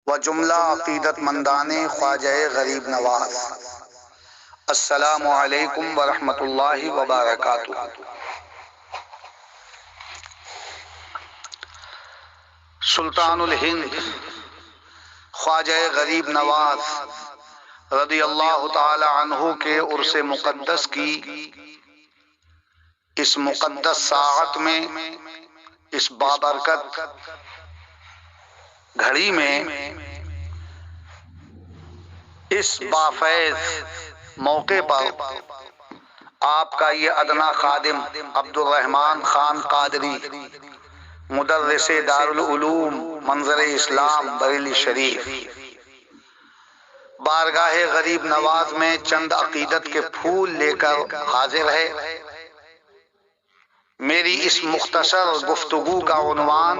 و جملہ عقیدت مندان خواجہ غریب نواز، السلام علیکم ورحمۃ اللہ وبرکاتہ۔ سلطان الہند خواجہ غریب نواز رضی اللہ تعالی عنہ کے عرس مقدس کی اس مقدس ساعت میں، اس بابرکت گھڑی میں، اس بافیض موقع پر آپ کا یہ ادنا خادم عبد الرحمن خان قادری، مدرس دارالعلوم منظر اسلام بریلی شریف، بارگاہ غریب نواز میں چند عقیدت کے پھول لے کر حاضر ہے۔ میری اس مختصر گفتگو کا عنوان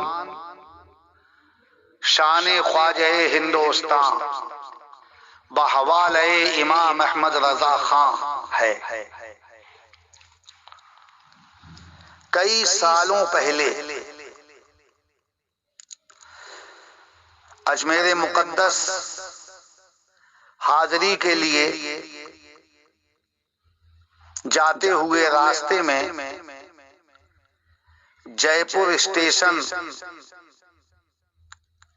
شان خواجہ ہندوستان بحوالہ امام احمد رضا خان ہے۔ کئی سالوں پہلے اجمیر مقدس حاضری کے لیے جاتے ہوئے راستے میں جے پور اسٹیشن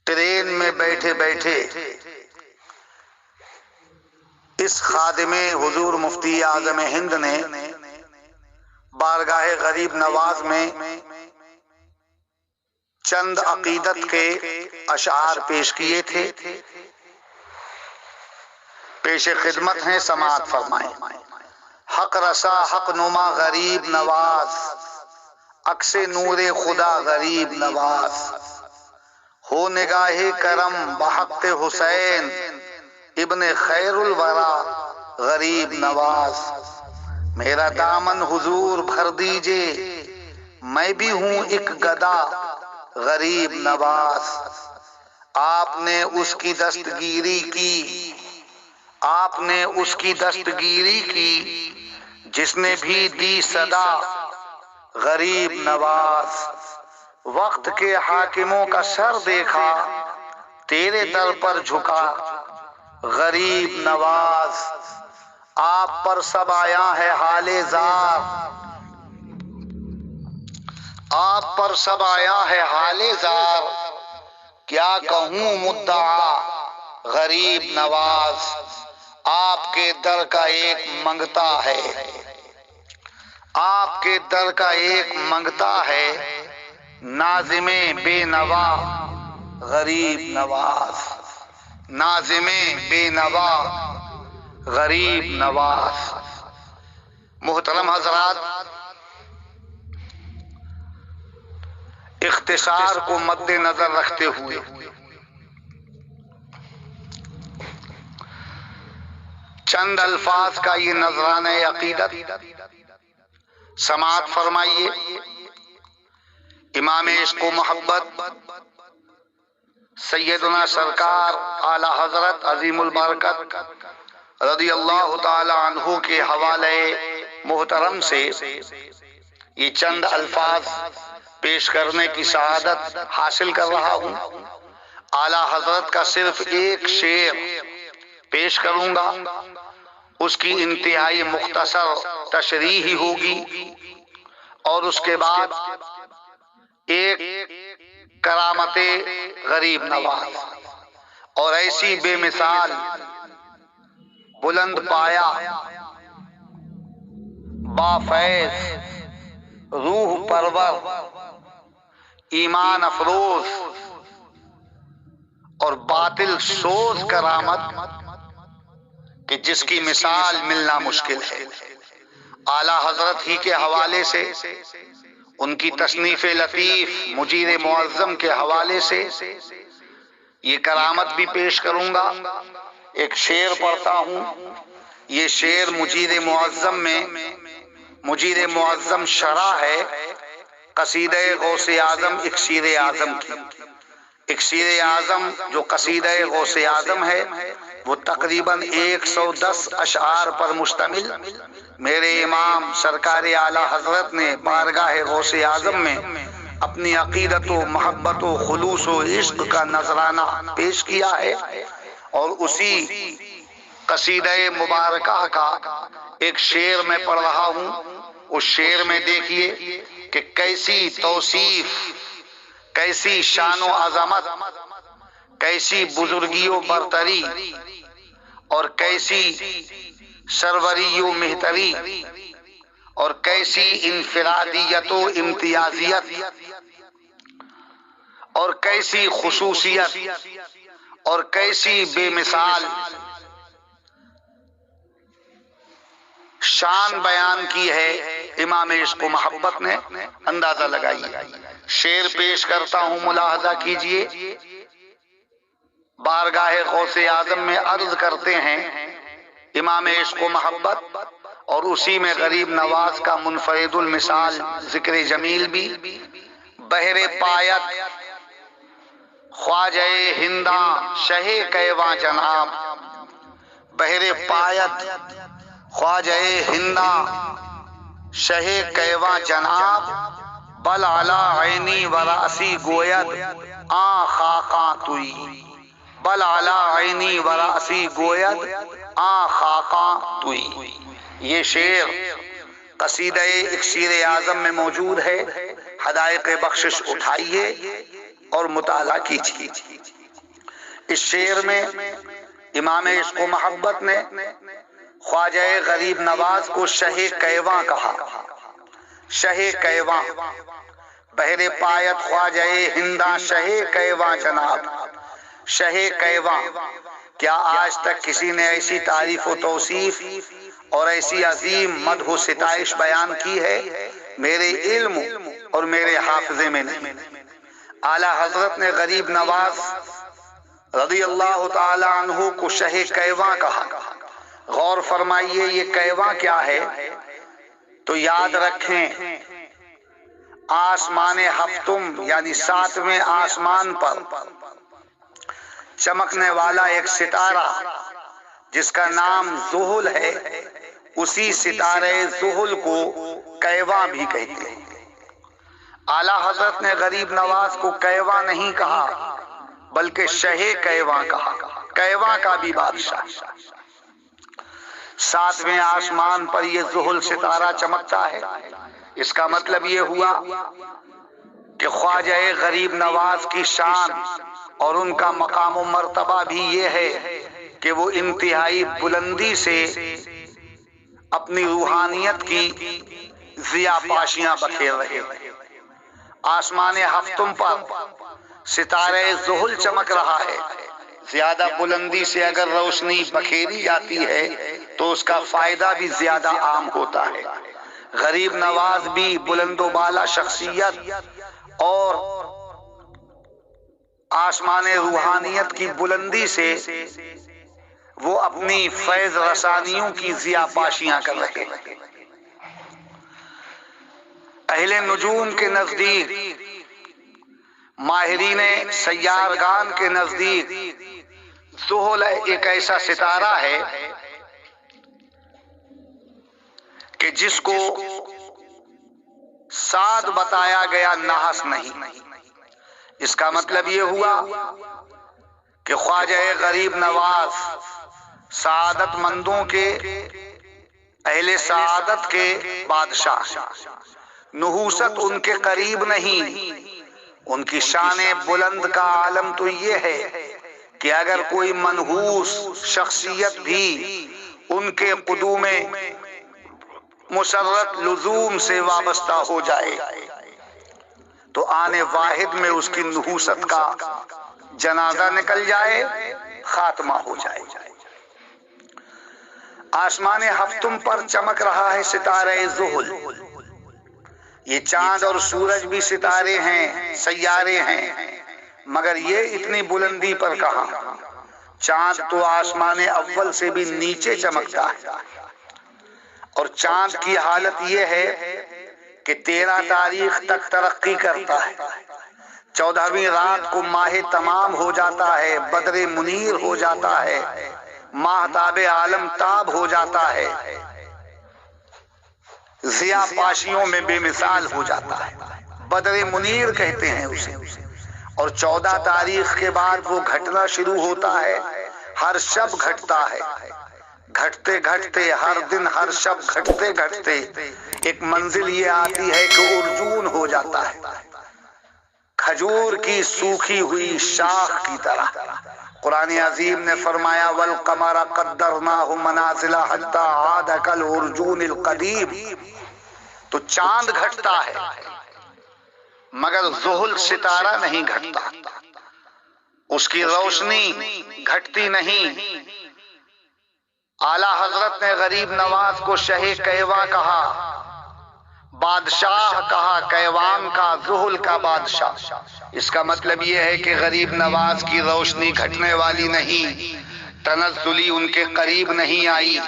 ٹرین میں بیٹھے بیٹھے اس خادم حضور مفتی اعظم ہند نے بارگاہ غریب نواز میں چند عقیدت کے اشعار پیش کیے تھے، پیش خدمت ہیں، سماعت فرمائیں۔ حق رسا حق نما غریب نواز، عکس نور خدا غریب نواز، ہو نگاہ کرم بحق حسین ابن خیر الورا غریب نواز، میرا دامن حضور بھر دیجے، میں بھی ہوں ایک گدا غریب نواز۔ آپ نے اس کی دستگیری کی، آپ نے اس کی دستگیری کی جس نے بھی دی صدا غریب نواز، وقت کے حاکموں کا سر دیکھا تیرے در پر جھکا غریب نواز، آپ پر سب آیا ہے حال زار، آپ پر سب آیا ہے حال زار، کیا کہوں مدعا غریب نواز، آپ کے در کا ایک منگتا ہے، آپ کے در کا ایک منگتا ہے، ناظم بے نوا غریب نواز، ناظم بے نوا غریب نواز۔ محترم حضرات، اختصار کو مد نظر رکھتے ہوئے چند الفاظ کا یہ نذرانہ عقیدت سماعت فرمائیے۔ امام عشق و محبت سیدنا سرکار اعلی حضرت عظیم البرکت رضی اللہ تعالی عنہ کے حوالے محترم سے یہ چند الفاظ پیش کرنے کی سعادت حاصل کر رہا ہوں۔ اعلی حضرت کا صرف ایک شعر پیش کروں گا، اس کی انتہائی مختصر تشریح ہی ہوگی، اور اس کے بعد ایک کرامت غریب نواز اور ایسی بے مثال بلند پایا بافیض روح پرور ایمان افروز اور باطل سوز کرامت کہ جس کی مثال ملنا مشکل ہے۔ اعلیٰ حضرت ہی کے حوالے سے، ان کی تصنیف لطیف مجید معظم کے حوالے سے یہ کرامت بھی پیش کروں گا۔ ایک شعر پڑھتا ہوں، یہ شعر مجید معظم میں، مجید معظم شرح ہے قصیدہ غوث اعظم اکسیر اعظم کی۔ اکسیر اعظم جو قصیدہ غوث اعظم ہے وہ تقریباً 110 اشعار پر مشتمل میرے امام سرکار اعلیٰ حضرت نے بارگاہ غوث اعظم میں اپنی عقیدت و محبت و خلوص و عشق کا نذرانہ پیش کیا ہے، اور اسی قصیدہ مبارکہ کا ایک شعر میں پڑھ رہا ہوں۔ اس شعر میں دیکھیے کہ کیسی توصیف، کیسی شان و عظمت، کیسی بزرگی و برتری، اور کیسی سروری و مہتری، اور کیسی انفرادیت و امتیازیت، اور کیسی خصوصیت، اور کیسی بے مثال شان بیان کی ہے امام عشق و محبت نے۔ اندازہ لگائیے، شعر پیش کرتا ہوں، ملاحظہ کیجئے۔ بارگاہ غوث اعظم میں عرض کرتے ہیں امام عشق و محبت، اور اسی میں غریب نواز کا منفرد المثال ذکر جمیل بھی۔ بحر پایت خواجہ ہنداں شہ کیواں جناب، بحر پایت خواجہ ہنداں شہ کیواں جناب، بل علا عینی و رأسی گوید آں خاقاں توئی، بل علا عینی و رأسی گوید آں خاقاں توئی۔ یہ شعر قصیدہ اکسیر اعظم میں موجود ہے، حدائق بخشش اٹھائیے اور مطالعہ کیجیے۔ اس شعر میں امام عشق و محبت نے خواجہ غریب نواز کو شہ کیواں کہا، شہ کیواں، بحر پایت خواجہ ہنداں شہ کیواں جناب، شہ کیواں۔ کیا آج تک کسی نے ایسی تعریف و توصیف اور ایسی عظیم مدح و ستائش بیان کی ہے؟ میرے علم اور میرے حافظے میں نہیں۔ اعلیٰ حضرت نے غریب نواز رضی اللہ تعالی عنہ کو شہ کیواں کہا۔ غور فرمائیے یہ کیواں کیا ہے؟ تو یاد رکھیں، آسمان ہفتم یعنی ساتویں آسمان پر چمکنے والا ایک ستارہ جس کا نام زحل ہے، اسی ستارے زحل کو کیواں بھی کہتے ہیں۔ اعلیٰ حضرت نے غریب نواز کو کیواں نہیں کہا بلکہ شہ کیواں کہا، کیواں کا بھی بادشاہ۔ ساتویں آسمان پر یہ زحل ستارہ چمکتا ہے، اس کا مطلب یہ ہوا کہ خواجہ غریب نواز کی شان اور ان کا مقام و مرتبہ بھی یہ ہے کہ وہ انتہائی بلندی سے اپنی روحانیت کی ضیاء پاشیاں بکھیر رہے ہیں۔ آسمان ہفتم پر ستارہ زحل چمک رہا ہے، زیادہ بلندی سے اگر روشنی بکھیری جاتی ہے تو اس کا فائدہ بھی زیادہ عام ہوتا ہے۔ غریب نواز بھی بلند و بالا شخصیت اور آسمان روحانیت کی بلندی سے وہ اپنی فیض رسانیوں کی ضیاء پاشیاں کر رہے ہیں۔ اہل نجوم کے نزدیک، ماہرین سیارگان کے نزدیک زحل ایک ایسا ستارہ ہے کہ جس کو سعد بتایا گیا، نحس نہیں۔ اس کا مطلب یہ ہوا کہ خواجہ غریب نواز سعادت مندوں کے، اہل سعادت کے بادشاہ، نحوست ان کے قریب نہیں۔ ان کی شان بلند کا عالم تو یہ ہے کہ اگر کوئی منحوس شخصیت بھی ان کے قدوم مسرت لزوم سے وابستہ ہو جائے تو آنے واحد میں اس کی نحوست کا جنازہ نکل جائے، خاتمہ ہو جائے۔ آسمان ہفتم پر چمک رہا ہے ستارہ زحل۔ یہ چاند اور سورج بھی ستارے ہیں، سیارے ہیں، مگر یہ اتنی بلندی پر کہاں؟ چاند تو آسمان اول سے بھی نیچے چمکتا ہے، اور چاند کی حالت یہ ہے کہ 13 تاریخ تک ترقی کرتا ہے، 14ویں رات کو ماہ تمام ہو جاتا ہے، بدر منیر ہو جاتا ہے، ماہتاب عالم تاب ہو جاتا ہے، ضیاء پاشیوں میں بے مثال ہو جاتا ہے۔ بدر منیر کہتے ہیں اسے، اور 14 تاریخ کے بعد وہ گھٹنا شروع ہوتا ہے، ہر شب گھٹتا ہے، گھٹتے گھٹتے ہر دن ہر شب گھٹتے گھٹتے ایک منزل یہ آتی ہے کہ ارجون ہو جاتا ہے، کھجور کی سوکھی ہوئی شاخ کی طرح۔ قرآن عظیم نے فرمایا وَالْقَمَرَ قَدَّرْنَاهُ مَنَازِلَ حَتَّى عَادَ كَالْعُرْجُونِ الْقَدِيمِ۔ تو چاند گھٹتا ہے مگر ذوال ستارہ نہیں گھٹتا، اس کی روشنی گھٹتی نہیں۔ اعلیٰ حضرت نے غریب نواز کو شہ کیوا کہا، بادشاہ کہا، کیوان کا، ذوال کا بادشاہ۔ اس کا مطلب یہ ہے کہ غریب نواز کی روشنی گھٹنے والی نہیں، تنزلی ان کے قریب نہیں آئی،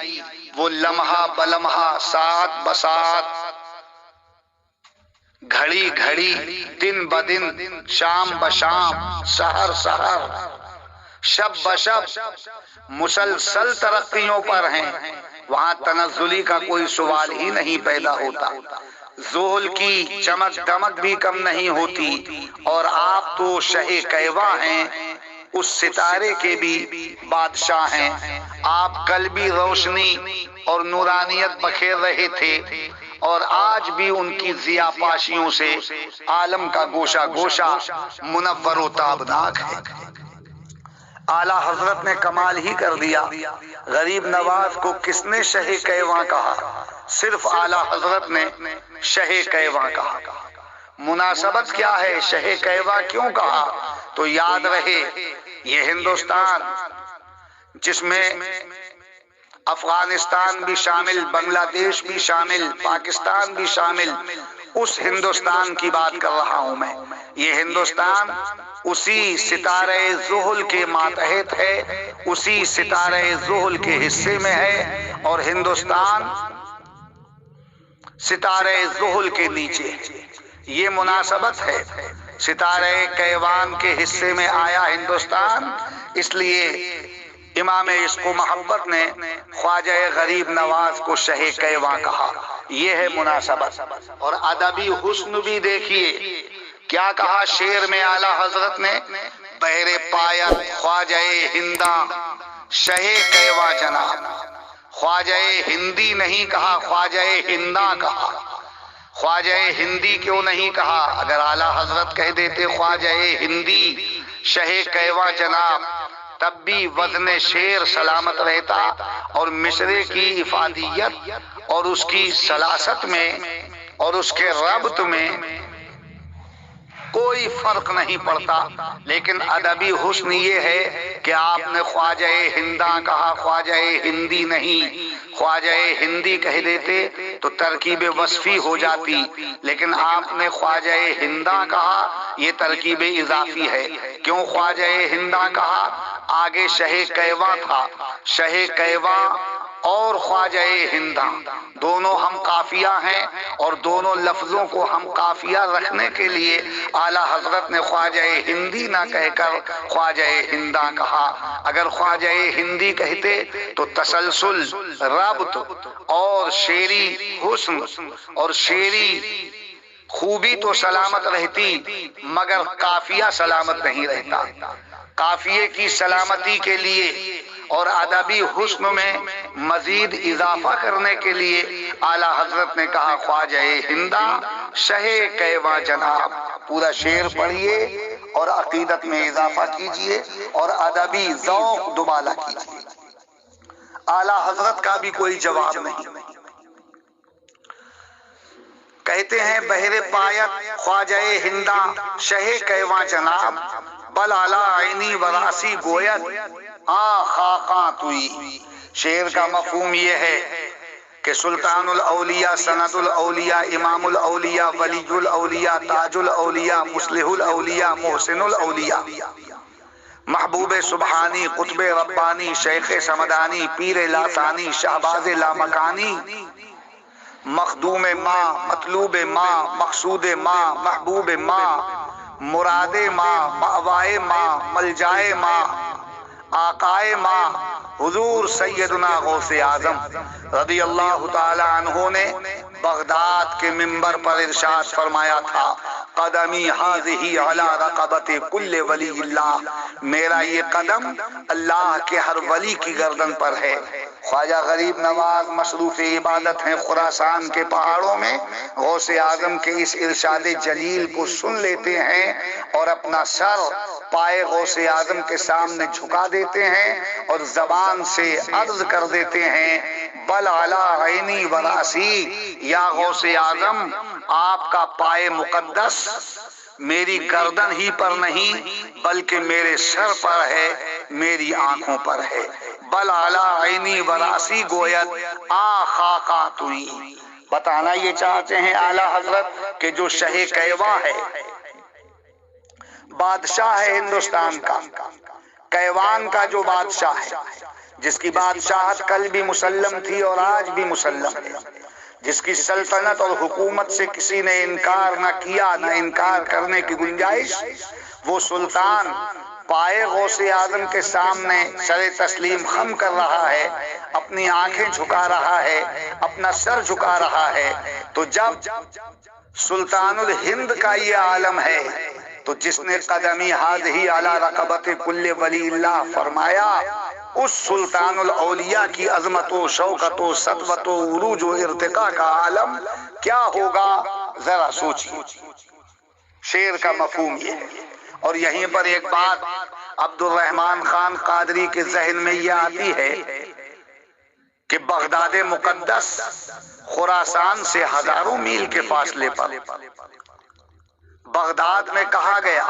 وہ لمحہ بلمحہ، ساعت بساعت، گھڑی گھڑی، دن بدن، شام بشام، سحر سحر، شب بشب مسلسل ترقیوں پر ہیں، وہاں تنزلی کا کوئی سوال ہی نہیں پیدا ہوتا، ذوال کی چمک دمک بھی کم نہیں ہوتی، اور آپ تو شہ کیوا ہیں، اس ستارے کے بھی بادشاہ ہیں۔ آپ کل بھی روشنی اور نورانیت بکھیر رہے تھے، اور آج بھی ان کی ضیاء پاشیوں سے عالم کا گوشہ گوشہ منور و تابناک ہے۔ اعلیٰ حضرت نے کمال ہی کر دیا، غریب نواز کو کس نے شہ کیواں کہا؟ صرف اعلیٰ حضرت نے شہ کیواں کہا۔ مناسبت کیا ہے؟ شہ کیواں کیوں کہا؟ تو یاد رہے یہ ہندوستان جس میں افغانستان بھی شامل، بنگلہ دیش بھی شامل، پاکستان بھی شامل، اس ہندوستان کی بات کر رہا ہوں میں۔ یہ ہندوستان اسی ستارہ ذوال کے ماتحت ہے، اسی ستارہ ذوال کے حصے میں ہے، اور ہندوستان ستارہ ذوال کے نیچے ہے۔ یہ مناسبت ہے، ستارہ کیوان کے حصے میں آیا ہندوستان، اس لیے امام عشق و محبت نے خواجہ غریب نواز کو شہ کیواں کہا۔ یہ ہے مناسبت۔ اور ادبی حسن بھی دیکھیے کیا کہا شعر میں اعلیٰ حضرت نے، بہر پایت خواجہ ہنداں شہ کیواں جناب۔ خواجہ ہندی نہیں کہا، خواجہ ہنداں کہا۔ خواجہ ہندی کیوں نہیں کہا؟ اگر اعلیٰ حضرت کہہ دیتے خواجہ ہندی شہ کیواں جناب، تب بھی وزن شعر سلامت رہتا، اور مصرے کی افادیت اور اس کی سلاست میں اور اس کے ربط میں کوئی فرق نہیں پڑتا۔ لیکن ادبی حسن یہ ہے کہ آپ نے خواجہ ہنداں کہا، خواجہ ہندی نہیں۔ خواجہ ہندی کہہ دیتے تو ترکیب وصفی ہو جاتی، لیکن آپ نے خواجہ ہنداں کہا، یہ ترکیب اضافی ہے۔ کیوں خواجہ ہنداں کہا؟ آگے شہ کیواں تھا، شہ کیواں اور خواجہ ہنداں دونوں ہم قافیہ ہیں، اور دونوں لفظوں کو ہم قافیہ رکھنے کے لیے اعلیٰ حضرت نے خواجہ ہندی نہ کہہ کر خواجہ ہنداں کہا۔ اگر خواجہ ہندی کہتے تو تسلسل، ربط اور شعری حسن اور شعری خوبی تو سلامت رہتی، مگر قافیہ سلامت نہیں رہتا۔ قافیے کی سلامتی کے لیے اور ادبی حسن میں مزید اضافہ کرنے کے لیے اعلیٰ حضرت نے کہا خواجہ ہنداں شہ کیواں جناب۔ پورا شعر پڑھیے اور عقیدت میں اضافہ کیجئے اور ادبی ذوق دوبالا کیجئے۔ اعلیٰ حضرت کا بھی کوئی جواب نہیں۔ کہتے ہیں بہر پایت خواجہ ہنداں شہ کیواں جناب، بل علی عینی وراسی گوید خاقاں توئی۔ شعر کا مفہوم یہ ہے کہ سلطان الاولیاء، سند الاولیاء، امام الاولیاء، ولی الاولیاء، تاج الاولیاء، مصلح الاولیاء، محسن الاولیاء، محبوب سبحانی، قطب ربانی، شیخ سمدانی، پیر لاسانی، شہباز لامکانی، مخدوم ماں، مطلوب ماں، مقصود ماں، محبوب ماں، مراد ماں، مأوائے ماں، ملجائے ماں، آقائے ماں حضور سیدنا غوث اعظم رضی اللہ تعالی عنہ نے بغداد کے منبر پر ارشاد فرمایا تھا، قدمی ہاذہی علی رقبت کل ولی اللہ، میرا یہ قدم اللہ کے ہر ولی کی گردن پر ہے۔ خواجہ غریب نواز مصروف عبادت ہیں خراسان کے پہاڑوں میں، غوث اعظم کے اس ارشاد جلیل کو سن لیتے ہیں اور اپنا سر پائے غوث اعظم کے سامنے جھکا دیتے ہیں اور زبان سے عرض کر دیتے ہیں، بل علی عینی و راسی، یا غوث اعظم آپ کا پائے مقدس میری گردن ہی پر نہیں بلکہ میرے سر پر ہے، میری آنکھوں پر ہے۔ بل علی عینی و راسی گوید آ خاکا توئی، بتانا یہ چاہتے ہیں اعلیٰ حضرت کہ جو شہ کیواں ہے، بادشاہ ہے ہندوستان کا، کیوان کا جو بادشاہ ہے، جس کی بادشاہت کل بھی مسلم تھی اور آج بھی مسلم ہے، جس کی سلطنت اور حکومت سے کسی نے انکار نہ کیا نہ انکار کرنے کی گنجائش، وہ سلطان پائے غوث اعظم کے سامنے سر تسلیم خم کر رہا ہے، اپنی آنکھیں جھکا رہا ہے، اپنا سر جھکا رہا ہے۔ تو جب سلطان الہند کا یہ عالم ہے تو جس نے قدمی ہاذہی علی رقبت کل ولی اللہ فرمایا، اس سلطان الاولیاء کی عظمت و شوکت و سطوت و عروج و ارتقاء کا عالم کیا ہوگا، ذرا سوچیے۔ شعر کا مفہوم یہ ہے۔ اور یہیں پر ایک بات عبد الرحمن خان قادری کے ذہن میں یہ آتی ہے کہ بغداد مقدس خراسان سے ہزاروں میل کے فاصلے پر بغداد میں کہا گیا،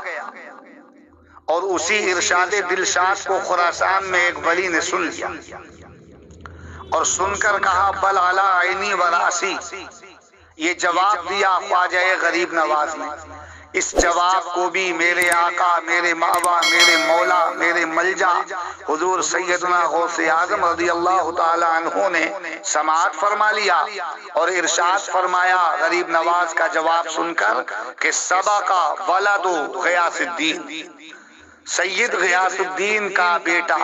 اور اسی ارشاد دلشاد کو خراسان میں ایک ولی نے سن لیا اور سن کر کہا بل علی عینی و راسی، یہ جواب دیا خواجہ غریب نواز نے۔ اس جواب کو بھی میرے آقا، میرے ماوا، میرے مولا، میرے ملجا حضور سیدنا غوث اعظم رضی اللہ تعالی عنہ نے سماعت فرما لیا اور ارشاد فرمایا غریب نواز کا جواب سن کر کہ سبق ولد غیاث الدین، سید غیاث الدین کا بیٹا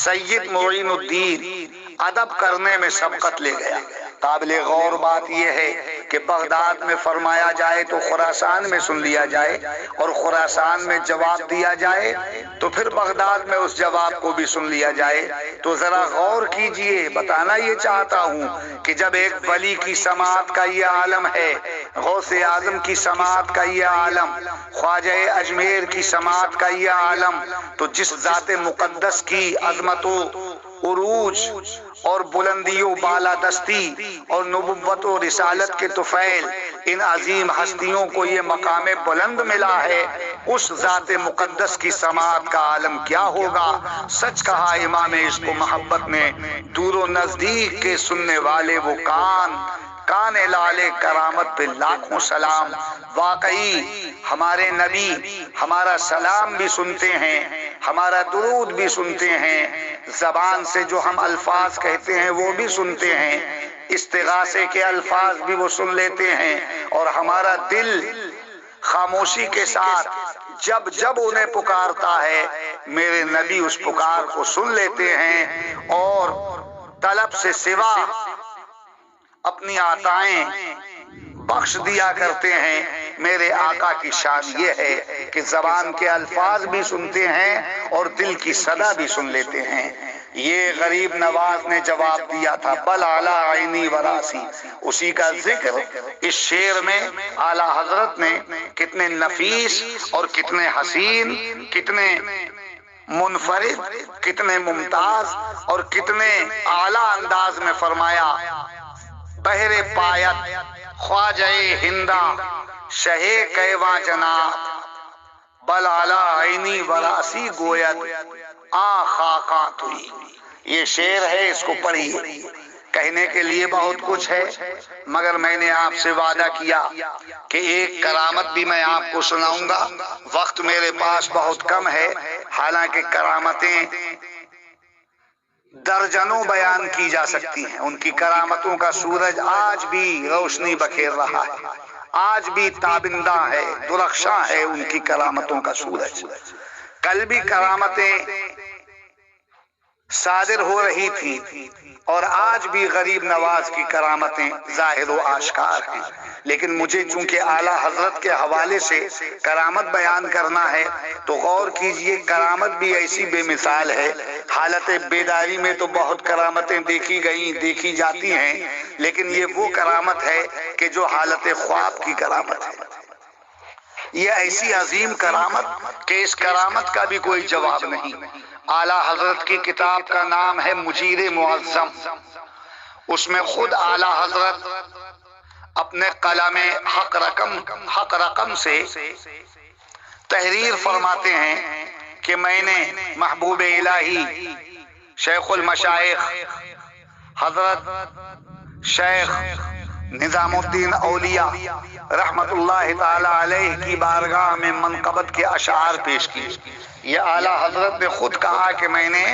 سید معین الدین ادب کرنے میں سبقت لے گیا۔ قابل غور بات یہ ہے کہ بغداد میں فرمایا جائے تو خراسان میں سن لیا جائے، اور خراسان میں جواب دیا جائے تو پھر بغداد میں اس جواب کو بھی سن لیا جائے۔ تو ذرا غور کیجئے، بتانا یہ چاہتا ہوں کہ جب ایک ولی کی سماعت کا یہ عالم ہے، غوث اعظم کی سماعت کا یہ عالم، خواجہ اجمیر کی سماعت کا یہ عالم، تو جس ذات مقدس کی عظمت و عروج اور بلندی و بالادستی اور نبوت و رسالت کے طفیل ان عظیم ہستیوں کو یہ مقام بلند ملا ہے، اس ذات مقدس کی سماعت کا عالم کیا ہوگا۔ سچ کہا امام عشق و محبت نے، دور و نزدیک کے سننے والے وہ کان لال کرامت پہ لاکھوں سلام۔ واقعی ہمارے نبی ہمارا سلام بھی سنتے ہیں، ہمارا درود بھی سنتے ہیں، زبان سے جو ہم الفاظ کہتے ہیں وہ بھی سنتے ہیں، استغاثے کے الفاظ بھی وہ سن لیتے ہیں، اور ہمارا دل خاموشی کے ساتھ جب جب انہیں پکارتا ہے میرے نبی اس پکار کو سن لیتے ہیں اور طلب سے سوا اپنی عطائیں بخش دیا کرتے ہیں۔ میرے آقا کی شان یہ ہے کہ زبان کے الفاظ بھی سنتے ہیں اور دل کی صدا بھی سن لیتے ہیں۔ یہ غریب نواز نے جواب دیا تھا بل اعلی عینی و راسی، اسی کا ذکر اس شعر میں اعلیٰ حضرت نے کتنے نفیس اور کتنے حسین، کتنے منفرد، کتنے ممتاز اور کتنے اعلیٰ انداز میں فرمایا، بہر پایت خواجہ ہندا شہ کیواں جناب، بل اعلی عینی و راسی گوید آ خاکاں توئی۔ یہ شعر ہے، اس کو پڑھیے۔ کہنے کے لیے بہت کچھ ہے، مگر میں نے آپ سے وعدہ کیا کہ ایک کرامت بھی میں آپ کو سناؤں گا۔ وقت میرے پاس بہت کم ہے، حالانکہ کرامتیں درجنوں بیان کی جا سکتی ہیں۔ ان کی کرامتوں کا سورج آج بھی روشنی بکھیر رہا ہے، آج بھی تابندہ ہے، درخشاں ہے ان کی کرامتوں کا سورج۔ کل بھی کرامتیں صادر ہو رہی تھی، اور آج بھی غریب نواز کی کرامتیں ظاہر و آشکار ہیں۔ لیکن مجھے چونکہ اعلیٰ حضرت کے حوالے سے کرامت بیان کرنا ہے تو غور کیجئے، کرامت بھی ایسی بے مثال ہے۔ حالت بیداری میں تو بہت کرامتیں دیکھی گئیں، دیکھی جاتی ہیں، لیکن یہ وہ کرامت ہے کہ جو حالت خواب کی کرامت ہے۔ یہ ایسی عظیم کرامت کہ اس کرامت کا بھی کوئی جواب نہیں۔ اعلیٰ حضرت کی کتاب کا نام ہے مجیر معظم۔ اس میں خود اعلیٰ حضرت اپنے قلم حق رقم سے تحریر فرماتے ہیں کہ میں نے محبوب الہی شیخ المشائخ حضرت شیخ نظام الدین اولیاء رحمت اللہ تعالی علیہ کی بارگاہ میں منقبت کے اشعار پیش کیے۔ یہ اعلیٰ حضرت نے خود کہا کہ میں نے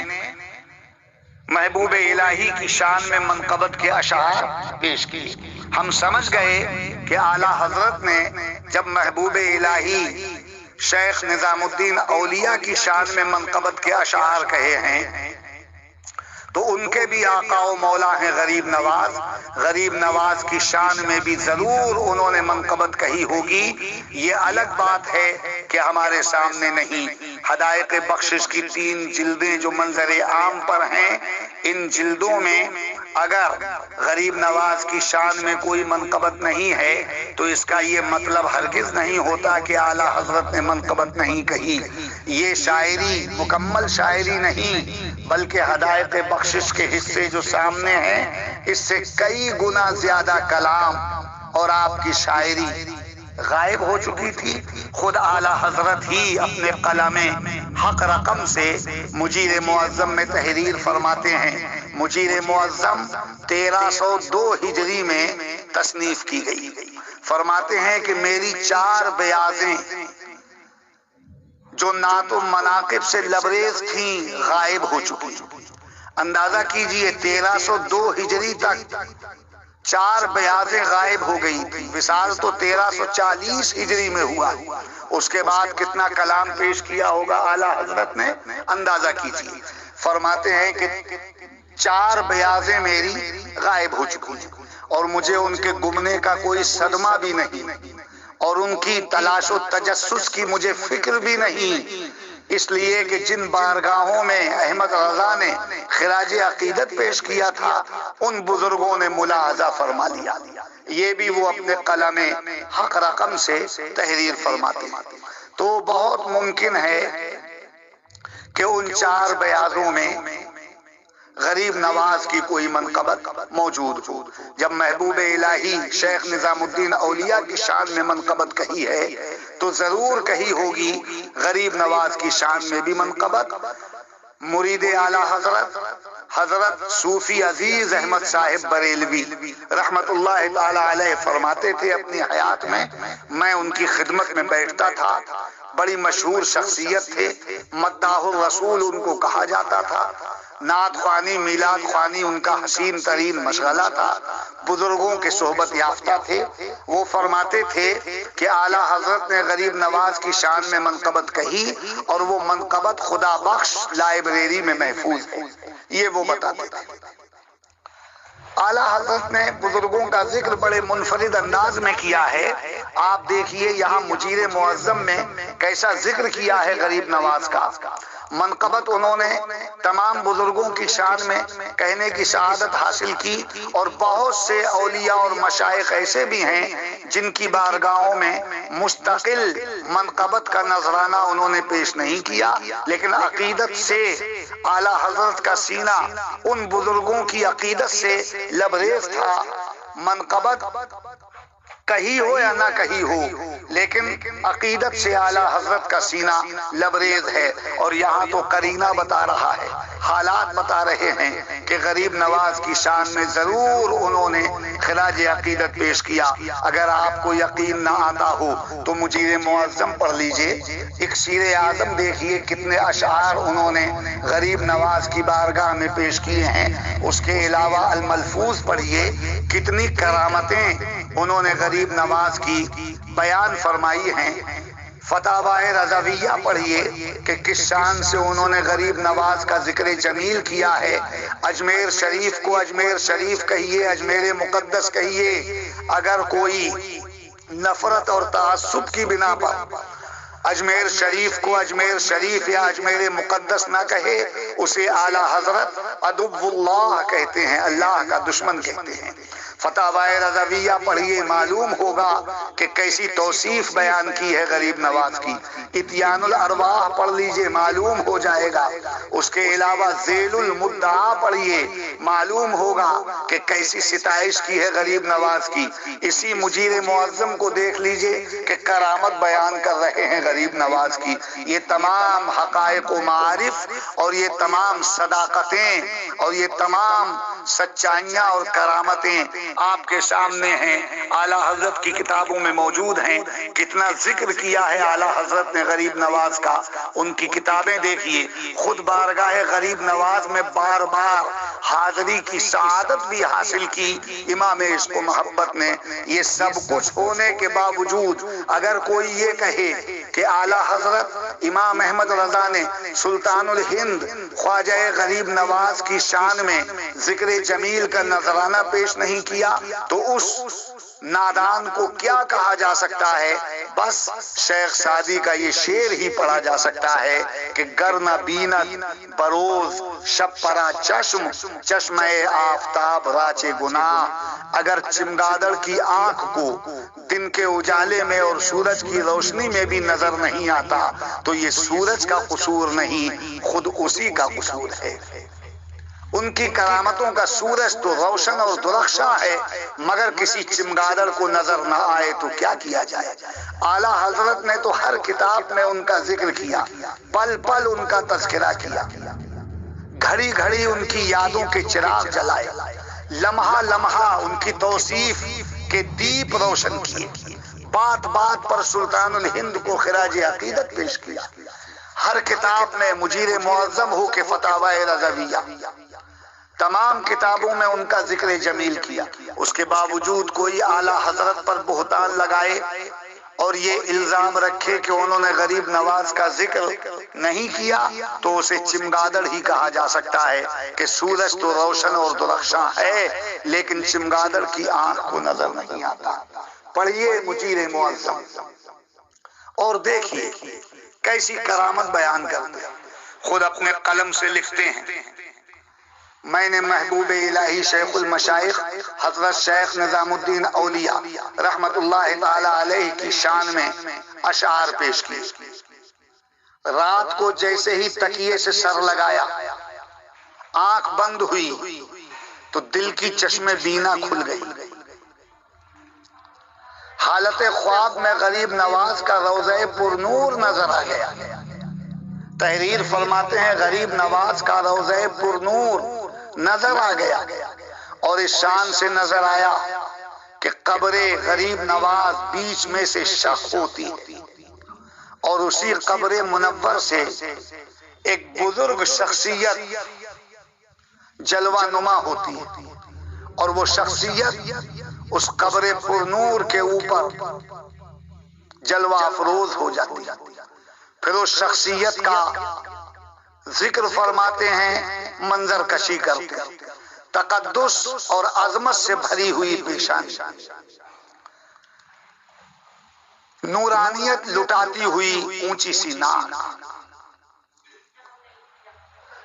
محبوب الہی کی شان میں منقبت کے اشعار پیش کیے۔ ہم سمجھ گئے کہ اعلیٰ حضرت نے جب محبوب الہی شیخ نظام الدین اولیاء کی شان میں منقبت کے اشعار کہے ہیں تو ان کے بھی آقا و مولا ہیں غریب نواز۔ غریب نواز کی شان میں بھی ضرور انہوں نے منقبت کہی ہوگی۔ یہ الگ بات ہے کہ ہمارے سامنے نہیں۔ حدائق بخشش کی 3 جلدیں جو منظر عام پر ہیں، ان جلدوں میں اگر غریب نواز کی شان میں کوئی منقبت نہیں ہے تو اس کا یہ مطلب ہرگز نہیں ہوتا کہ اعلیٰ حضرت نے منقبت نہیں کہی۔ یہ شاعری مکمل شاعری نہیں، بلکہ حدائق بخشش کے حصے جو سامنے ہیں اس سے کئی گنا زیادہ کلام اور آپ کی شاعری غائب ہو چکی تھی۔ خود اعلیٰ حضرت ہی اپنے قلم حق رقم سے مجیر معظم میں تحریر فرماتے ہیں۔ مجیر معظم 1302 ہجری میں تصنیف کی گئی۔ فرماتے ہیں کہ میری 4 بیاضیں جو نعت و مناقب سے لبریز تھیں غائب ہو چکی۔ اندازہ کیجئے 1302 ہجری تک 4 بیاضیں غائب ہو گئی تھی۔ وصال تو 1340 ہجری میں ہوا۔ اس کے بعد کتنا کلام پیش کیا ہوگا اعلیٰ حضرت نے، اندازہ کیجئے۔ فرماتے ہیں کہ 4 بیاضیں میری غائب ہو چکی اور مجھے ان کے گمنے کا کوئی صدمہ بھی نہیں، اور ان کی تلاش و تجسس کی مجھے فکر بھی نہیں، اس لیے کہ جن بارگاہوں میں احمد رضا نے خراج عقیدت پیش کیا تھا ان بزرگوں نے ملاحظہ فرما لیا۔ یہ بھی وہ اپنے قلم حق رقم سے تحریر فرماتے ہیں۔ تو بہت ممکن ہے کہ ان 4 بیاضوں میں غریب نواز کی کوئی منقبت موجود ہو۔ جب محبوب الہی شیخ نظام الدین اولیاء کی شان میں منقبت کہی ہے تو ضرور کہی ہوگی غریب نواز کی شان میں بھی منقبت۔ مرید اعلیٰ حضرت صوفی عزیز احمد صاحب بریلوی رحمت اللہ تعالی علیہ فرماتے تھے اپنی حیات میں ان کی خدمت میں بیٹھتا تھا۔ بڑی مشہور شخصیت تھے، مداح الرسول ان کو کہا جاتا تھا۔ نعت خوانی میلاد خوانی ان کا حسین ترین مشغلہ تھا۔ بزرگوں کے صحبت یافتہ تھے۔ وہ فرماتے تھے کہ اعلیٰ حضرت نے غریب نواز کی شان میں منقبت کہی اور وہ منقبت خدا بخش لائبریری میں محفوظ ہے۔ یہ وہ بتاتے تھے۔ اعلیٰ حضرت نے بزرگوں کا ذکر بڑے منفرد انداز میں کیا ہے۔ آپ دیکھیے یہاں مجیر معظم میں کیسا ذکر کیا ہے غریب نواز کا۔ منقبت انہوں نے تمام بزرگوں کی شان میں کہنے کی شہادت حاصل کی، اور بہت سے اولیاء اور مشائخ ایسے بھی ہیں جن کی بارگاہوں میں مستقل منقبت کا نذرانہ انہوں نے پیش نہیں کیا، لیکن عقیدت سے اعلیٰ حضرت کا سینہ ان بزرگوں کی عقیدت سے لبریز تھا۔ منقبت کہی ہو یا نہ کہی ہو، لیکن عقیدت سے اعلیٰ حضرت کا سینہ لبریز ہے۔ اور یہاں تو قرینہ بتا رہا ہے، حالات بتا رہے ہیں کہ غریب نواز کی شان میں ضرور انہوں نے خراج عقیدت پیش کیا۔ اگر آپ کو یقین نہ آتا ہو تو مجیر معظم پڑھ لیجئے۔ اکسیر اعظم دیکھیے کتنے اشعار انہوں نے غریب نواز کی بارگاہ میں پیش کیے ہیں۔ اس کے علاوہ الملفوظ پڑھیے، کتنی کرامتیں انہوں نے غریب نواز کی بیان فرمائی ہیں۔ فتاوی رضویہ پڑھیے کہ کس شان سے انہوں نے غریب نواز کا ذکر جمیل کیا ہے۔ اجمیر شریف کو اجمیر شریف کہیے، اجمیر مقدس کہیے۔ اگر کوئی نفرت اور تعصب کی بنا پر اجمیر شریف کو اجمیر شریف یا اجمیر مقدس نہ کہے، اسے اعلیٰ حضرت عدو اللہ کہتے ہیں، اللہ کا دشمن کہتے ہیں۔ فتاوی رضویہ پڑھیے، معلوم ہوگا کہ کیسی توصیف بیان کی ہے غریب نواز کی۔ اتیان الارواح پڑھ لیجئے، معلوم ہو جائے گا۔ اس کے علاوہ ذیل المدعا پڑھیے، معلوم ہوگا کہ کیسی ستائش کی ہے غریب نواز کی۔ اسی مجیر معظم کو دیکھ لیجئے کہ کرامت بیان کر رہے ہیں غریب نواز کی۔ یہ تمام حقائق و معارف اور یہ تمام صداقتیں اور یہ تمام سچائیاں اور کرامتیں آپ کے سامنے ہیں، اعلیٰ حضرت کی کتابوں میں موجود ہیں۔ کتنا ذکر کیا ہے اعلیٰ حضرت نے غریب نواز کا، ان کی کتابیں دیکھیے۔ خود بارگاہ غریب نواز میں بار بار حاضری کی سعادت بھی حاصل کی امام عشق و محبت نے۔ یہ سب کچھ ہونے کے باوجود اگر کوئی یہ کہے کہ اعلیٰ حضرت امام احمد رضا نے سلطان الہند خواجہ غریب نواز کی شان میں ذکر جمیل کا نذرانہ پیش نہیں کیا، تو اس نادان کو کیا کہا جا سکتا ہے؟ بس شیخ سعدی کا یہ شعر ہی پڑھا جا سکتا ہے کہ گر نہ بینت بروز شب پرا چشم، چشمہ آفتاب راچے گناہ۔ اگر چمگادڑ کی آنکھ کو دن کے اجالے میں اور سورج کی روشنی میں بھی نظر نہیں آتا تو یہ سورج کا قصور نہیں، خود اسی کا قصور ہے۔ ان کی کرامتوں کا سورج تو روشن اور درخشاں ہے، مگر کسی چمگادڑ کو نظر نہ آئے تو کیا کیا جائے؟ اعلیٰ حضرت نے تو ہر کتاب میں ان کا ذکر کیا، پل پل ان کا تذکرہ کیا، گھڑی گھڑی ان کی یادوں کے چراغ جلائے، لمحہ لمحہ ان کی توصیف کے دیپ روشن کیے، بات بات پر سلطان الہند کو خراج عقیدت پیش کیا۔ ہر کتاب میں مجیر معظم ہو کہ فتاوی رضویہ، تمام کتابوں میں ان کا ذکر جمیل کیا۔ اس کے باوجود کوئی اعلیٰ حضرت پر بہتان لگائے اور یہ الزام رکھے کہ انہوں نے غریب نواز کا ذکر نہیں کیا تو اسے چمگادڑ ہی کہا جا سکتا ہے کہ سورج تو روشن اور درخشاں ہے لیکن چمگادڑ کی آنکھ کو نظر نہیں آتا۔ پڑھیے مجیر معظم اور دیکھیے کیسی کرامت بیان کرتے ہیں، خود اپنے قلم سے لکھتے ہیں۔ میں نے محبوب الہی شیخ المشائخ حضرت شیخ نظام الدین اولیاء رحمت اللہ تعالی علیہ کی شان میں اشعار پیش کی۔ رات کو جیسے ہی تکیے سے سر لگایا، آنکھ بند ہوئی تو دل کی چشمے بینا کھل گئی۔ حالت خواب میں غریب نواز کا روضہ پر نور نظر آ گیا۔ تحریر فرماتے ہیں غریب نواز کا روضہ پر نور نظر آ گیا اور اس شان سے نظر آیا کہ قبر غریب نواز بیچ میں سے شق ہوتی اور اسی قبر منور سے ایک بزرگ شخصیت جلوہ نما ہوتی اور وہ شخصیت اس قبر پر نور کے اوپر جلوہ افروز ہو جاتی۔ پھر اس شخصیت کا ذکر فرماتے ہیں، منظر کشی کرتے، تقدس اور عظمت سے بھری ہوئی پیشانی، نورانیت لٹاتی ہوئی اونچی سی ناک،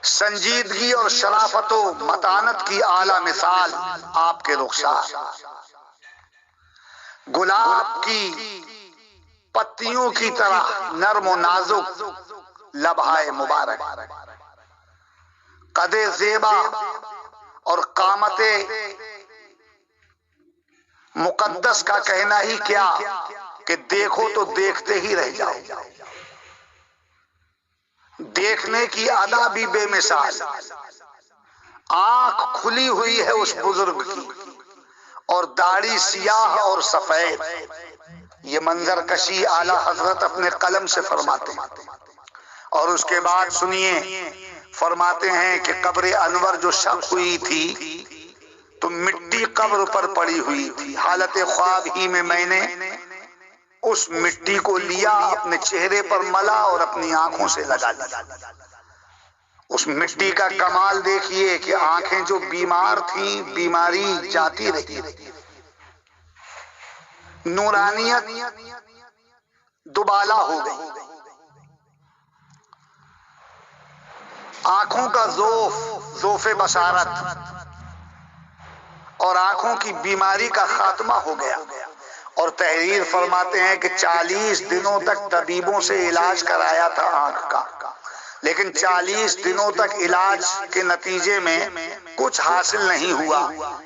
سنجیدگی اور شرافت و متانت کی اعلیٰ مثال آپ کے رخسار، گلاب کی پتیوں کی طرح نرم و نازک لبہائے مبارک، قد زیبا اور قامت مقدس کا کہنا ہی کیا کہ دیکھو تو دیکھتے ہی رہ جاؤ، دیکھنے کی ادا بھی بے مثال، آنکھ کھلی ہوئی ہے اس بزرگ کی اور داڑھی سیاہ اور سفید۔ یہ منظر کشی اعلیٰ حضرت اپنے قلم سے فرماتے ہیں۔ اور اس کے بعد سنیے، فرماتے ہیں کہ قبر انور جو شق ہوئی تھی تو مٹی قبر پر پڑی ہوئی تھی۔ حالت خواب ہی میں نے اس مٹی کو لیا، اپنے چہرے پر ملا اور اپنی آنکھوں سے لگا دیا۔ اس مٹی کا کمال دیکھیے کہ آنکھیں جو بیمار تھیں بیماری جاتی رہی، نورانیت دوبالا ہو گئی، آنکھوں کا ذوف بصارت اور آنکھوں کی بیماری کا خاتمہ ہو گیا۔ اور تحریر فرماتے ہیں کہ 40 دنوں تک طبیبوں سے علاج کرایا تھا آنکھ کا، لیکن 40 دنوں تک علاج کے نتیجے میں کچھ حاصل نہیں ہوا۔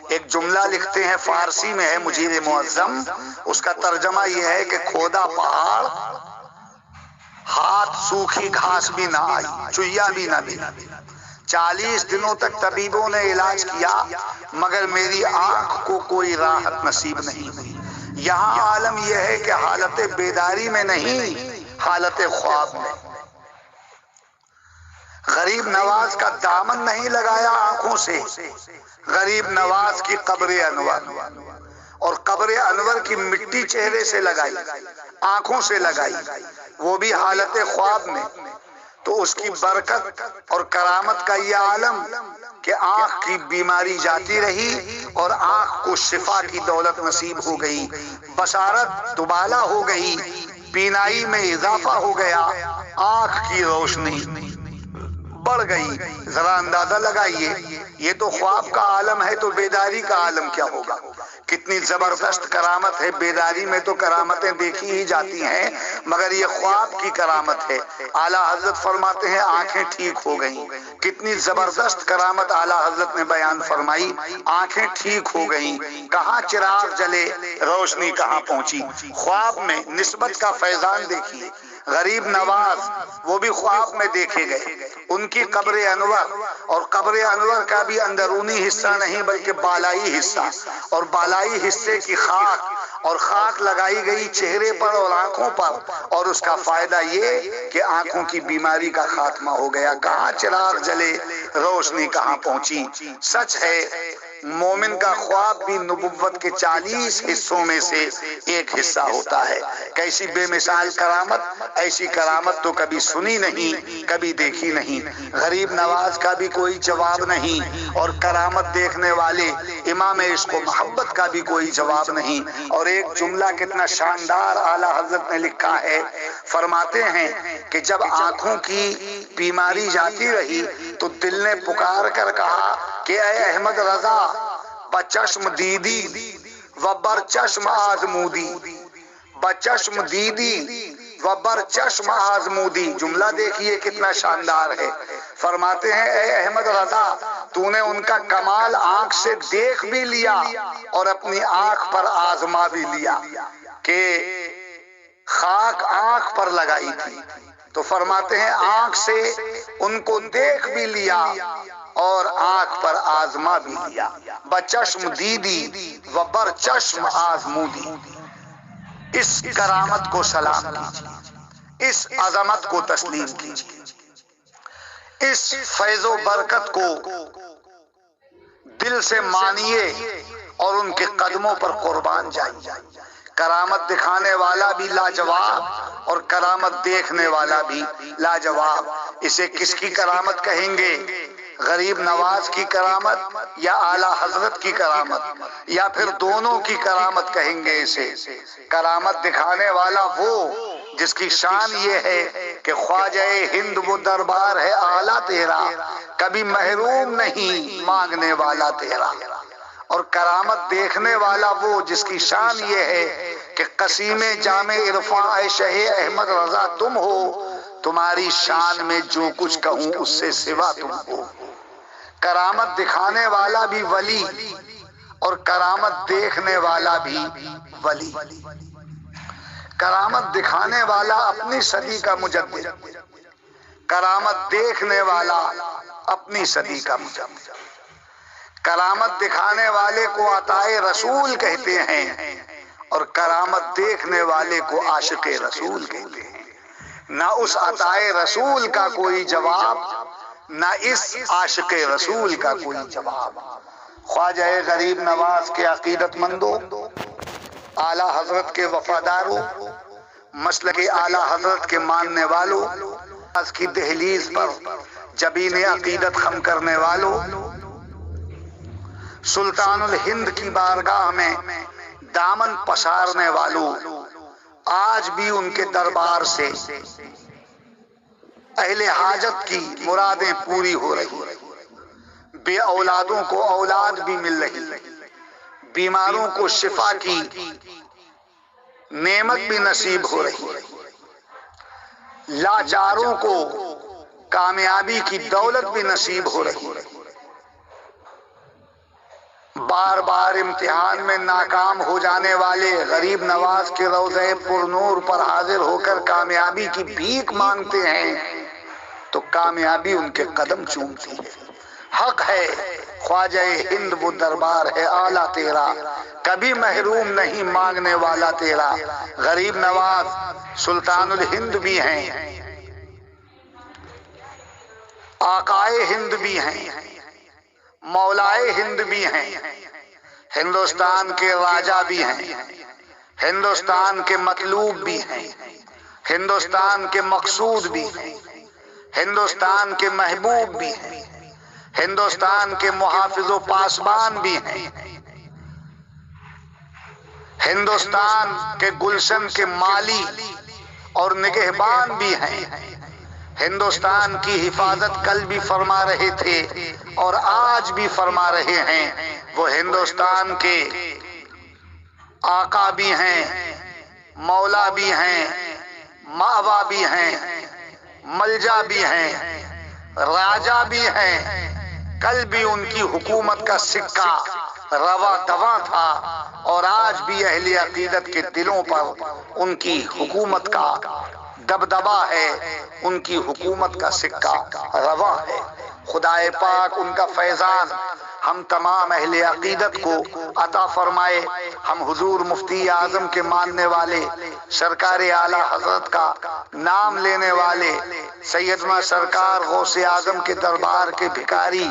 ایک جملہ لکھتے ہیں، فارسی میں ہے مجید معظم، اس کا ترجمہ یہ ہے کہ کھودا پہاڑ، ہاتھ سوکھی گھاس بھی نہ آئی، چویا بھی نہ ملا۔ 40 دنوں تک طبیبوں نے علاج کیا مگر میری آنکھ کو کوئی راحت نصیب نہیں ہوئی۔ یہاں عالم یہ ہے کہ حالت بیداری میں نہیں، حالت خواب میں۔ غریب نواز کا دامن نہیں لگایا آنکھوں سے، غریب نواز کی قبر انور، اور قبر انور کی مٹی چہرے سے لگائی، آنکھوں سے لگائی، وہ بھی حالت خواب میں۔ تو اس کی برکت اور کرامت کا یہ عالم کہ آنکھ کی بیماری جاتی رہی اور آنکھ کو شفا کی دولت نصیب ہو گئی، بصارت دوبالا ہو گئی، بینائی میں اضافہ ہو گیا، آنکھ کی روشنی بڑھ گئی۔ ذرا اندازہ لگائیے، یہ تو خواب کا عالم ہے تو بیداری کا عالم کیا ہوگا؟ کتنی زبردست کرامت ہے۔ بیداری میں تو کرامتیں دیکھی ہی جاتی ہیں مگر یہ خواب کی کرامت ہے۔ اعلیٰ حضرت فرماتے ہیں آنکھیں ٹھیک ہو گئیں۔ کتنی زبردست کرامت اعلیٰ حضرت نے بیان فرمائی، آنکھیں ٹھیک ہو گئیں۔ کہاں چراغ جلے، روشنی کہاں پہنچی۔ خواب میں نسبت کا فیضان دیکھیے۔ غریب نواز وہ بھی خواب میں دیکھے گئے، ان کی قبر انور، اور قبر انور کا بھی اندرونی حصہ نہیں بلکہ بالائی حصہ، اور بالائی حصے کی خاک، اور خاک لگائی گئی چہرے پر اور آنکھوں پر، اور اس کا فائدہ یہ کہ آنکھوں کی بیماری کا خاتمہ ہو گیا۔ کہاں چراغ جلے، روشنی کہاں پہنچی۔ سچ ہے مومن کا خواب بھی نبوت کے 40 حصوں میں سے ایک حصہ ہوتا ہے۔ کیسی بے مثال کرامت، ایسی کرامت تو کبھی سنی نہیں، کبھی دیکھی نہیں۔ غریب نواز کا بھی کوئی جواب نہیں، اور کرامت دیکھنے والے امام عشق و محبت کا بھی کوئی جواب نہیں۔ اور ایک جملہ کتنا شاندار اعلیٰ حضرت نے لکھا ہے، فرماتے ہیں کہ جب آنکھوں کی بیماری جاتی رہی تو دل نے پکار کر کہا کہ اے احمد رضا، بچشم دیدی و بر چشم آزمودی، بچشم دیدی و بر چشم آزمودی۔ جملہ دیکھیے کتنا شاندار ہے۔ فرماتے ہیں اے احمد رضا، تو نے ان کا کمال آنکھ سے دیکھ بھی لیا اور اپنی آنکھ پر آزما بھی لیا کہ خاک آنکھ پر لگائی تھی، تو فرماتے ہیں آنکھ سے ان کو دیکھ بھی لیا اور آنکھ پر آزما بھی لیا۔ بچشم دیدی و بر چشم آزمودی۔ اس کرامت کو سلام کیجیے، اس عظمت کو تسلیم کیجیے، اس فیض و برکت کو دل سے مانیے اور ان کے قدموں پر قربان جائیے۔ کرامت دکھانے والا بھی لاجواب اور کرامت دیکھنے والا بھی لاجواب۔ اسے کس کی کرامت کہیں گے؟ غریب نواز کی کرامت یا اعلیٰ حضرت کی کرامت، یا پھر دونوں کی کرامت کہیں گے اسے؟ کرامت دکھانے والا وہ جس کی شان یہ ہے کہ خواجہ ہند وہ دربار ہے اعلیٰ تیرا، کبھی محروم نہیں مانگنے والا تیرا۔ اور کرامت دیکھنے والا وہ جس کی شان یہ ہے کہ قسیم جامع عرفان شہ احمد رضا تم ہو، تمہاری شان میں جو کچھ کہوں اس سے سوا تم ہو۔ کرامت دکھانے والا بھی ولی اور کرامت دیکھنے والا بھی ولی۔ کرامت دکھانے والا اپنی صدی کا مجدد، کرامت دیکھنے والا اپنی صدی کا مجدد۔ کرامت دکھانے والے کو عطائے رسول کہتے ہیں اور کرامت دیکھنے والے کو عاشق رسول کہتے ہیں۔ نہ اس عطائے رسول کا کوئی جواب، نہ اس عاشق رسول کا کوئی جواب۔ خواجہ غریب نواز کے عقیدت مندوں، اعلیٰ حضرت کے وفاداروں، مسلک اعلی حضرت کے ماننے والوں، آج کی دہلیز پر جبین عقیدت خم کرنے والوں، سلطان الہند کی بارگاہ میں دامن پسارنے والوں، آج بھی ان کے دربار سے اہل حاجت کی مرادیں پوری ہو رہی، بے اولادوں کو اولاد بھی مل رہی، بیماروں کو شفا کی نعمت بھی نصیب ہو رہی، لاچاروں کو کامیابی کی دولت بھی نصیب ہو رہی، بار بار امتحان میں ناکام ہو جانے والے غریب نواز کے روضہ پر نور پر حاضر ہو کر کامیابی کی بھیک مانگتے ہیں تو کامیابی ان کے قدم چومتی ہے۔ حق ہے خواجہ ہند وہ دربار ہے اعلیٰ تیرا، کبھی محروم نہیں مانگنے والا تیرا۔ غریب نواز سلطان الہند بھی ہیں، آقائے ہند بھی ہیں، مولائے ہند بھی ہیں، ہندوستان کے راجا بھی ہیں، ہندوستان کے مطلوب بھی ہیں، ہندوستان کے مقصود بھی ہیں، ہندوستان کے محبوب بھی ہیں، ہندوستان کے محافظ و پاسبان بھی ہیں، ہندوستان کے گلشن کے مالی اور نگہبان بھی ہیں۔ ہندوستان کی حفاظت کل بھی فرما رہے تھے اور آج بھی فرما رہے ہیں، وہ ہندوستان کے آقا بھی ہیں، مولا بھی ہیں، ماوا بھی ہیں، ملجا بھی ہیں، راجا بھی ہیں۔ کل بھی ان کی حکومت کا سکہ روا دواں تھا اور آج بھی اہل عقیدت کے دلوں پر ان کی حکومت کا دبدبا ہے، ان کی حکومت کا سکہ رواں ہے۔ خدائے پاک ان کا فیضان ہم تمام اہل عقیدت کو عطا فرمائے۔ ہم حضور مفتی اعظم کے ماننے والے، سرکار اعلی حضرت کا نام لینے والے، سیدنا سرکار غوث اعظم کے دربار کے بھکاری،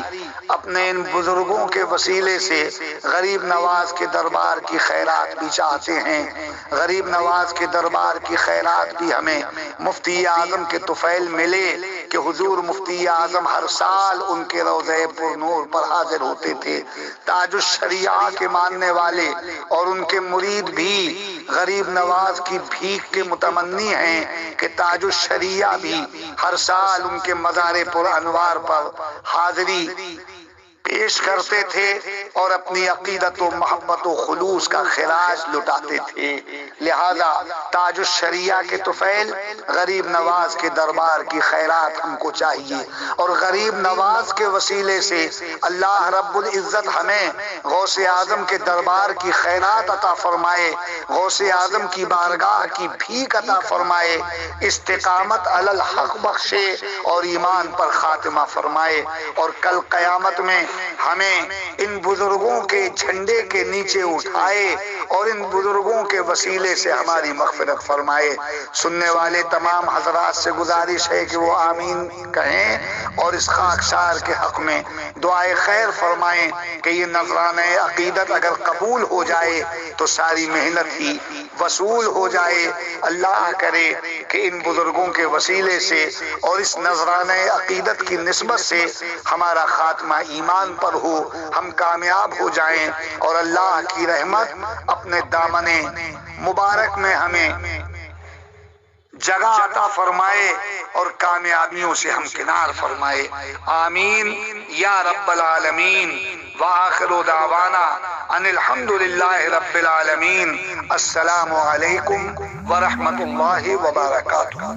اپنے ان بزرگوں کے وسیلے سے غریب نواز کے دربار کی خیرات بھی چاہتے ہیں۔ غریب نواز کے دربار کی خیرات بھی ہمیں مفتی اعظم کے طفیل ملے کہ حضور مفتی اعظم ہر سال ان کے روضہ پر نور پر حاضر ہوتے تھے۔ تاج الشریعہ کے ماننے والے اور ان کے مرید بھی غریب نواز کی بھیک کے متمنی ہیں کہ تاج الشریعہ بھی ہر سال ان کے مزار پر انوار پر حاضری پیش کرتے تھے اور اپنی عقیدت و محبت و خلوص کا خراج لٹاتے تھے۔ لہذا تاج الشریعہ کے طفیل غریب نواز کے دربار کی خیرات ہم کو چاہیے اور غریب نواز کے وسیلے سے اللہ رب العزت ہمیں غوث اعظم کے دربار کی خیرات عطا فرمائے، غوث اعظم کی بارگاہ کی بھیک عطا فرمائے، استقامت علی الحق بخشے اور ایمان پر خاتمہ فرمائے، اور کل قیامت میں ہمیں ان بزرگوں کے جھنڈے کے نیچے اٹھائے اور ان بزرگوں کے وسیلے سے ہماری مغفرت فرمائے۔ سننے والے تمام حضرات سے گزارش ہے کہ وہ آمین کہیں اور اس خاکسار کے حق میں دعائے خیر فرمائیں کہ یہ نذرانہ عقیدت اگر قبول ہو جائے تو ساری محنت ہی وصول ہو جائے۔ اللہ کرے کہ ان بزرگوں کے وسیلے سے اور اس نذرانہ عقیدت کی نسبت سے ہمارا خاتمہ ایمان پر ہو، ہم کامیاب ہو جائیں اور اللہ کی رحمت اپنے دامن مبارک میں ہمیں جگہ عطا فرمائے اور کامیابیوں سے ہم کنار فرمائے۔ آمین یا رب العالمین۔ وآخر دعوانا ان الحمدللہ رب العالمین۔ السلام علیکم ورحمۃ اللہ وبرکاتہ۔